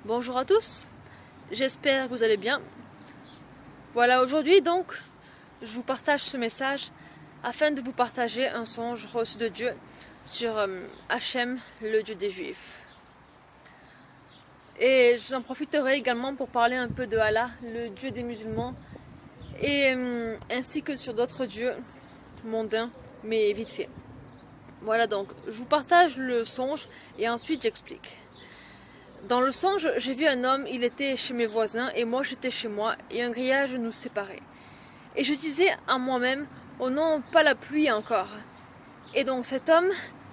Bonjour à tous, j'espère que vous allez bien. Voilà, aujourd'hui donc, je vous partage ce message afin de vous partager un songe reçu de Dieu sur Hachem, le Dieu des Juifs. Et j'en profiterai également pour parler un peu de Allah, le Dieu des musulmans, et ainsi que sur d'autres dieux mondains, mais vite fait. Voilà donc, je vous partage le songe et ensuite j'explique. Dans le songe, j'ai vu un homme, il était chez mes voisins et moi j'étais chez moi et un grillage nous séparait. Et je disais à moi-même, oh non, pas la pluie encore. Et donc cet homme,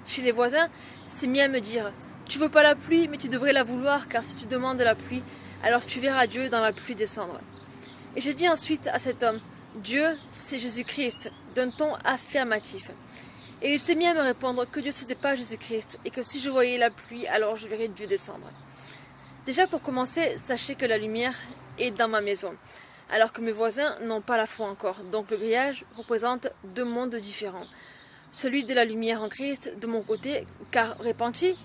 chez les voisins, s'est mis à me dire, tu veux pas la pluie, mais tu devrais la vouloir, car si tu demandes la pluie, alors tu verras Dieu dans la pluie descendre. Et j'ai dit ensuite à cet homme, Dieu, c'est Jésus-Christ, d'un ton affirmatif. Et il s'est mis à me répondre que Dieu c'était pas Jésus-Christ, et que si je voyais la pluie, alors je verrais Dieu descendre. Déjà pour commencer, sachez que la lumière est dans ma maison, alors que mes voisins n'ont pas la foi encore. Donc le grillage représente deux mondes différents. Celui de la lumière en Christ de mon côté, car repenti,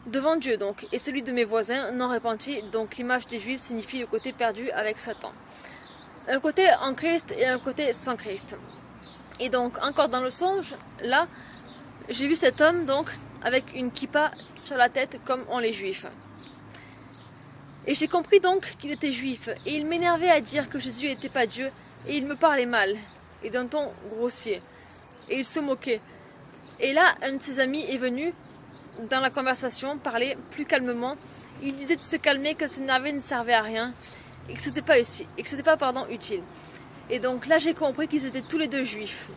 devant Dieu donc, et celui de mes voisins non repenti, donc l'image des Juifs signifie le côté perdu avec Satan. Un côté en Christ et un côté sans Christ. Et donc encore dans le songe, là, j'ai vu cet homme donc avec une kippa sur la tête comme ont les Juifs. Et j'ai compris donc qu'il était juif, et il m'énervait à dire que Jésus n'était pas Dieu, et il me parlait mal, et d'un ton grossier, et il se moquait. Et là, un de ses amis est venu, dans la conversation, parler plus calmement. Il disait de se calmer, que s'énerver ne servait à rien, et que c'était pas utile. Et donc là, j'ai compris qu'ils étaient tous les deux juifs.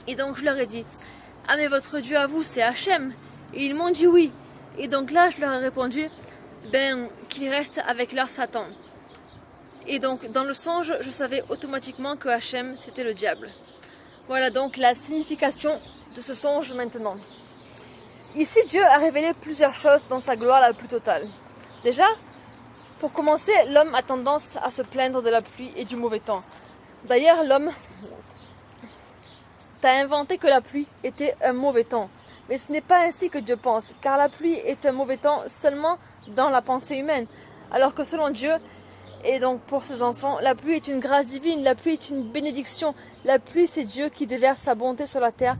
Et donc je leur ai dit, ah mais votre Dieu à vous, c'est Hachem. Et ils m'ont dit oui. Et donc là, je leur ai répondu, qu'ils restent avec leur Satan. Et donc dans le songe, je savais automatiquement que Hachem c'était le diable. Voilà donc la signification de ce songe maintenant. Ici Dieu a révélé plusieurs choses dans sa gloire la plus totale. Déjà, pour commencer, l'homme a tendance à se plaindre de la pluie et du mauvais temps. D'ailleurs, l'homme t'a inventé que la pluie était un mauvais temps. Mais ce n'est pas ainsi que Dieu pense, car la pluie est un mauvais temps seulement dans la pensée humaine, alors que selon Dieu, et donc pour ses enfants, la pluie est une grâce divine, la pluie est une bénédiction, la pluie c'est Dieu qui déverse sa bonté sur la terre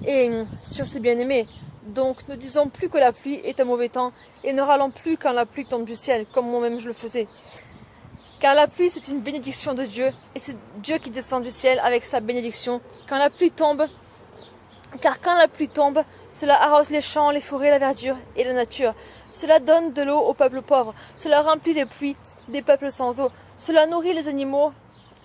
et sur ses bien-aimés. Donc ne disons plus que la pluie est un mauvais temps et ne râlons plus quand la pluie tombe du ciel, comme moi-même je le faisais. Car la pluie c'est une bénédiction de Dieu, et c'est Dieu qui descend du ciel avec sa bénédiction. Quand la pluie tombe, cela arrose les champs, les forêts, la verdure et la nature. Cela donne de l'eau aux peuples pauvres. Cela remplit les puits des peuples sans eau. Cela nourrit les animaux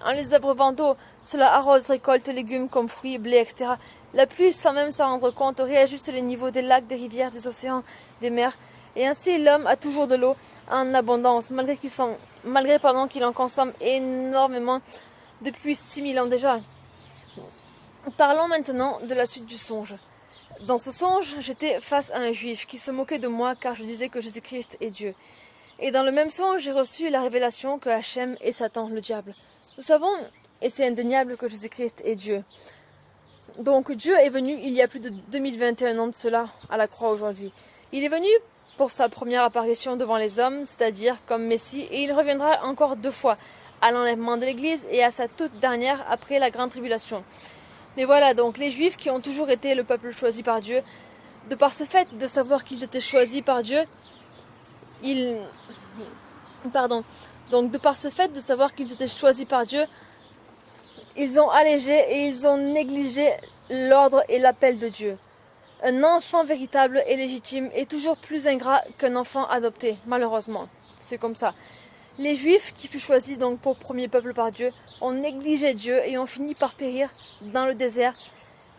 en les abreuvant d'eau. Cela arrose, récolte légumes comme fruits, blé, etc. La pluie, sans même s'en rendre compte, réajuste les niveaux des lacs, des rivières, des océans, des mers. Et ainsi, l'homme a toujours de l'eau en abondance, malgré qu'il en consomme énormément depuis 6000 ans déjà. Parlons maintenant de la suite du songe. Dans ce songe, j'étais face à un juif qui se moquait de moi car je disais que Jésus-Christ est Dieu. Et dans le même songe, j'ai reçu la révélation que Hachem est Satan, le diable. Nous savons, et c'est indéniable, que Jésus-Christ est Dieu. Donc Dieu est venu il y a plus de 2021 ans de cela à la croix aujourd'hui. Il est venu pour sa première apparition devant les hommes, c'est-à-dire comme Messie, et il reviendra encore 2 fois, à l'enlèvement de l'Église et à sa toute dernière après la grande tribulation. Mais voilà, donc les Juifs qui ont toujours été le peuple choisi par Dieu, de par ce fait de savoir qu'ils étaient choisis par Dieu, de par ce fait de savoir qu'ils étaient choisis par Dieu, ils ont allégé et ils ont négligé l'ordre et l'appel de Dieu. Un enfant véritable et légitime est toujours plus ingrat qu'un enfant adopté, malheureusement. C'est comme ça. Les Juifs, qui furent choisis donc pour premier peuple par Dieu, ont négligé Dieu et ont fini par périr dans le désert.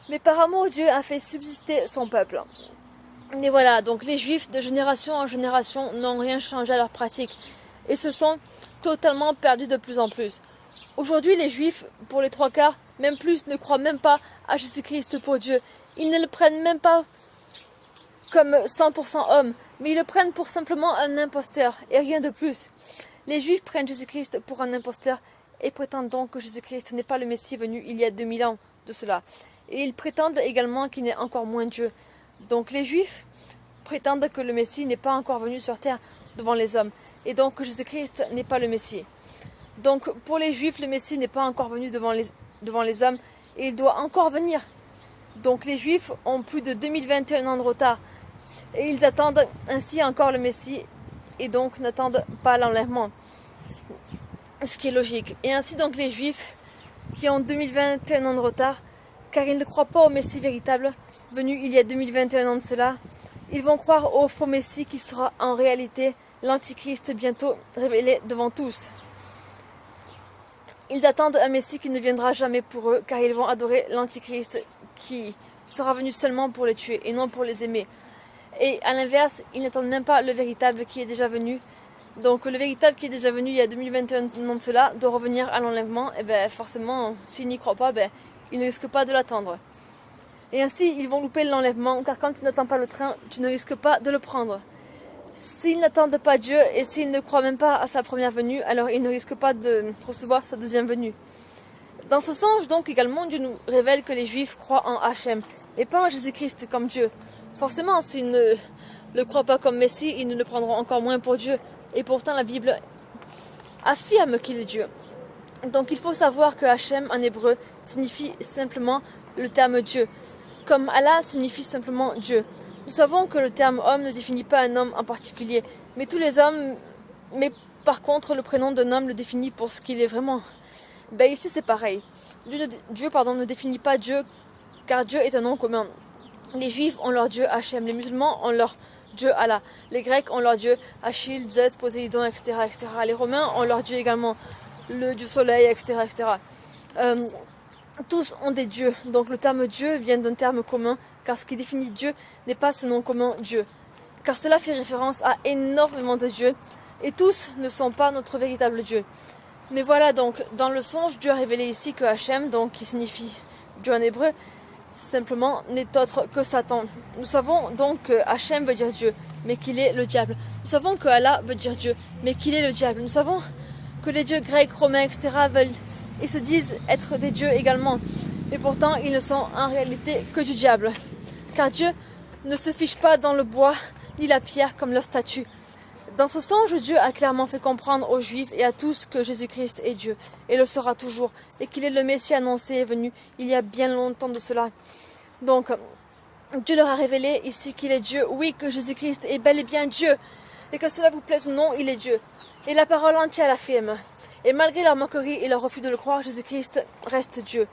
Mais par amour, Dieu a fait subsister son peuple. Et voilà, donc les Juifs, de génération en génération, n'ont rien changé à leur pratique et se sont totalement perdus de plus en plus. Aujourd'hui, les Juifs, pour les 3 quarts, même plus, ne croient même pas à Jésus-Christ pour Dieu. Ils ne le prennent même pas comme 100% homme, mais ils le prennent pour simplement un imposteur et rien de plus. Les Juifs prennent Jésus-Christ pour un imposteur et prétendent donc que Jésus-Christ n'est pas le Messie venu il y a 2000 ans de cela. Et ils prétendent également qu'il n'est encore moins Dieu. Donc les Juifs prétendent que le Messie n'est pas encore venu sur terre devant les hommes, et donc que Jésus-Christ n'est pas le Messie. Donc pour les Juifs, le Messie n'est pas encore venu devant les hommes, et il doit encore venir. Donc les Juifs ont plus de 2021 ans de retard, et ils attendent ainsi encore le Messie, et donc n'attendent pas l'enlèvement. Ce qui est logique. Et ainsi donc les Juifs qui ont 2021 ans de retard, car ils ne croient pas au Messie véritable, venu il y a 2021 ans de cela, ils vont croire au faux Messie qui sera en réalité l'Antichrist bientôt révélé devant tous. Ils attendent un Messie qui ne viendra jamais pour eux, car ils vont adorer l'Antichrist qui sera venu seulement pour les tuer et non pour les aimer. Et à l'inverse, ils n'attendent même pas le véritable qui est déjà venu. Donc le véritable qui est déjà venu il y a 2021 ans de cela doit revenir à l'enlèvement. Et bien forcément, s'ils n'y croient pas, ils ne risquent pas de l'attendre. Et ainsi, ils vont louper l'enlèvement, car quand tu n'attends pas le train, tu ne risques pas de le prendre. S'ils n'attendent pas Dieu et s'ils ne croient même pas à sa première venue, alors ils ne risquent pas de recevoir sa deuxième venue. Dans ce sens, donc, également, Dieu nous révèle que les Juifs croient en Hachem et pas en Jésus-Christ comme Dieu. Forcément, s'ils ne le croient pas comme Messie, ils ne le prendront encore moins pour Dieu. Et pourtant, la Bible affirme qu'il est Dieu. Donc, il faut savoir que Hachem, en hébreu, signifie simplement le terme Dieu, comme Allah signifie simplement Dieu. Nous savons que le terme homme ne définit pas un homme en particulier, mais tous les hommes, mais par contre, le prénom d'un homme le définit pour ce qu'il est vraiment. Ici, c'est pareil. Dieu ne définit pas Dieu, car Dieu est un nom commun. Les Juifs ont leur Dieu Hachem, les musulmans ont leur Dieu Allah, les Grecs ont leur Dieu Achille, Zeus, Poséidon, etc., etc. Les Romains ont leur Dieu également, le Dieu Soleil, etc., etc. Tous ont des dieux, donc le terme Dieu vient d'un terme commun, car ce qui définit Dieu n'est pas ce nom commun Dieu, car cela fait référence à énormément de dieux, et tous ne sont pas notre véritable Dieu. Mais voilà donc, dans le songe, Dieu a révélé ici que Hachem, donc qui signifie Dieu en hébreu, simplement n'est autre que Satan. Nous savons donc que Hachem veut dire Dieu, mais qu'il est le diable. Nous savons que Allah veut dire Dieu, mais qu'il est le diable. Nous savons que les dieux grecs, romains, etc. veulent et se disent être des dieux également. Et pourtant, ils ne sont en réalité que du diable. Car Dieu ne se fiche pas dans le bois ni la pierre comme leur statue. Dans ce songe, Dieu a clairement fait comprendre aux Juifs et à tous que Jésus-Christ est Dieu, et le sera toujours, et qu'il est le Messie annoncé et venu il y a bien longtemps de cela. Donc, Dieu leur a révélé ici qu'il est Dieu, oui, que Jésus-Christ est bel et bien Dieu, et que cela vous plaise ou non, il est Dieu. Et la parole entière l'affirme. Et malgré leur moquerie et leur refus de le croire, Jésus-Christ reste Dieu.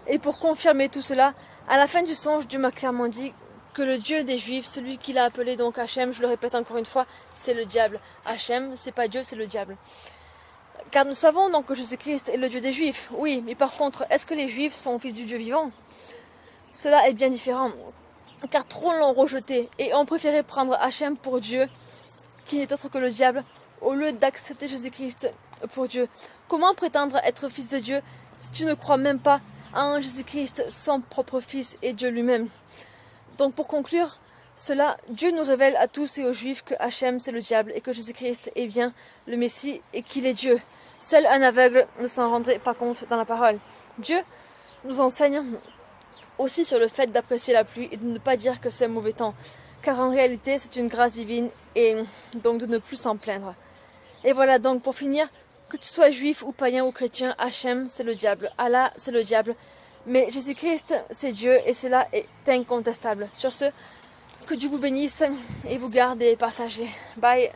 Et pour confirmer tout cela, à la fin du songe, Dieu m'a clairement dit que le Dieu des Juifs, celui qu'il a appelé donc Hachem, je le répète encore une fois, c'est le diable. Hachem, c'est pas Dieu, c'est le diable. Car nous savons donc que Jésus-Christ est le Dieu des Juifs, oui, mais par contre, est-ce que les Juifs sont fils du Dieu vivant? Cela est bien différent, car trop l'ont rejeté et ont préféré prendre Hachem pour Dieu, qui n'est autre que le diable, au lieu d'accepter Jésus-Christ pour Dieu. Comment prétendre être fils de Dieu si tu ne crois même pas en Jésus-Christ, son propre fils et Dieu lui-même? Donc pour conclure, cela, Dieu nous révèle à tous et aux Juifs que Hachem c'est le diable et que Jésus-Christ est bien le Messie et qu'il est Dieu. Seul un aveugle ne s'en rendrait pas compte dans la parole. Dieu nous enseigne aussi sur le fait d'apprécier la pluie et de ne pas dire que c'est mauvais temps, car en réalité c'est une grâce divine et donc de ne plus s'en plaindre. Et voilà donc pour finir, que tu sois juif ou païen ou chrétien, Hachem c'est le diable, Allah c'est le diable, mais Jésus-Christ c'est Dieu et cela est incontestable. Sur ce, que Dieu vous bénisse et vous garde et partagez. Bye.